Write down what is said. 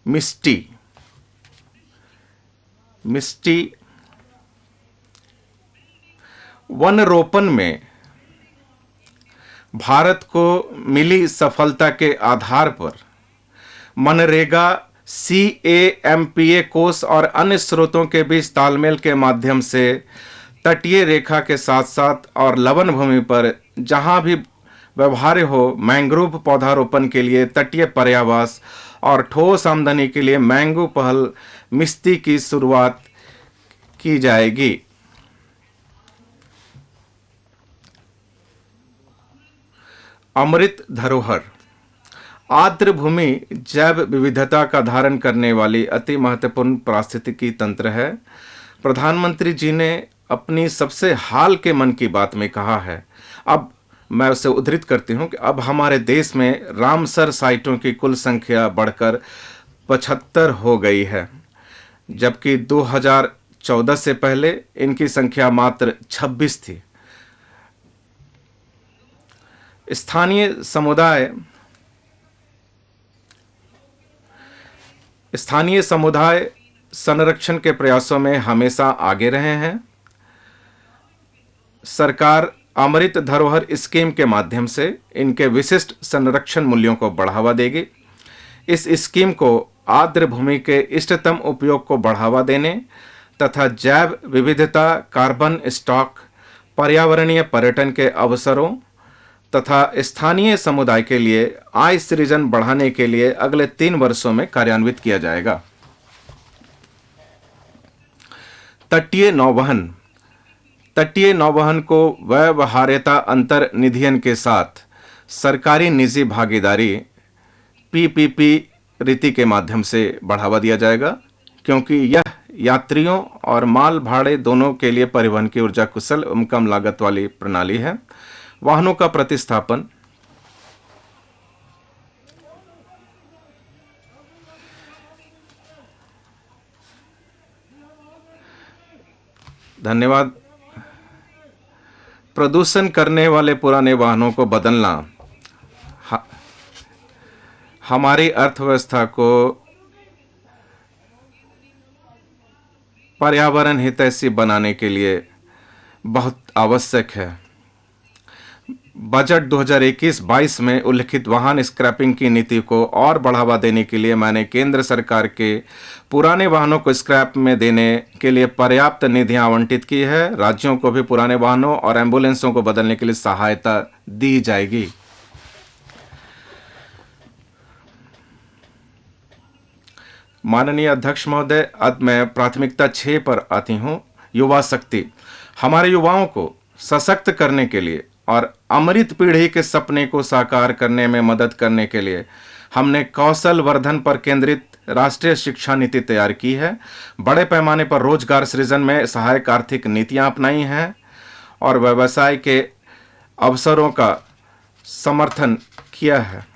मिस्टी मिस्टी one रोपण में भारत को मिली सफलता के आधार पर मनरेगा, CAMPA कोष और अन्य स्रोतों के बीच तालमेल के माध्यम से तटीय रेखा के साथ साथ और लवन भूमि पर जहां भी व्यवहार्य हो मैंग्रोव पौधारोपण के लिए तटीय पर्यावास और ठोस आमदनी के लिए मैंगो पहल मिस्टी की शुरुआत की जाएगी। अमृत धरोहर आर्द्र भूमि जैव विविधता का धारण करने वाली अति महत्वपूर्ण पारिस्थितिकी तंत्र है। प्रधानमंत्री जी ने अपनी सबसे हाल के मन की बात में कहा है, अब मैं उसे उद्धृत करती हूं कि अब हमारे देश में रामसर साइटों की कुल संख्या बढ़कर 75 हो गई है, जबकि 2014 से पहले इनकी संख्या मात्र 26 थी। स्थानीय समुदाय संरक्षण के प्रयासों में हमेशा आगे रहे हैं। सरकार अमृत धरोहर स्कीम के माध्यम से इनके विशिष्ट संरक्षण मूल्यों को बढ़ावा देगी। इस स्कीम को आर्द्र भूमि के इष्टतम उपयोग को बढ़ावा देने तथा जैव विविधता, कार्बन स्टॉक, पर्यावरणीय पर्यटन के अवसरों तथा स्थानीय समुदाय के लिए आय सृजन बढ़ाने के लिए अगले 3 वर्षों में कार्यान्वित किया जाएगा। तटीय नौवहन को व्यवहार्यता अंतर निधियन के साथ सरकारी निजी भागीदारी PPP रीति के माध्यम से बढ़ावा दिया जाएगा, क्योंकि यह यात्रियों और माल भाड़े दोनों के लिए परिवहन की ऊर्जा कुशल एवं कम लागत वाली प्रणाली है। वाहनों का प्रतिस्थापन, धन्यवाद। प्रदूषण करने वाले पुराने वाहनों को बदलना हमारी अर्थव्यवस्था को पर्यावरण हितैषी बनाने के लिए बहुत आवश्यक है। बजट 2021-22 में उल्लिखित वाहन स्क्रैपिंग की नीति को और बढ़ावा देने के लिए मैंने केंद्र सरकार के पुराने वाहनों को स्क्रैप में देने के लिए पर्याप्त निधियां आवंटित की है। राज्यों को भी पुराने वाहनों और एम्बुलेंसों को बदलने के लिए सहायता दी जाएगी। माननीय अध्यक्ष महोदय, अब मैं प्राथमिकता 6 पर आती हूँ। युवा शक्ति। हमारे युवाओं को सशक्त करने के लिए और अमृत पीढ़ी के सपने को साकार करने में मदद करने के लिए हमने कौशल वर्धन पर केंद्रित राष्ट्रीय शिक्षा नीति तैयार की है। बड़े पैमाने पर रोजगार सृजन में सहायक आर्थिक नीतियां अपनाई हैं और व्यवसाय के अवसरों का समर्थन किया है।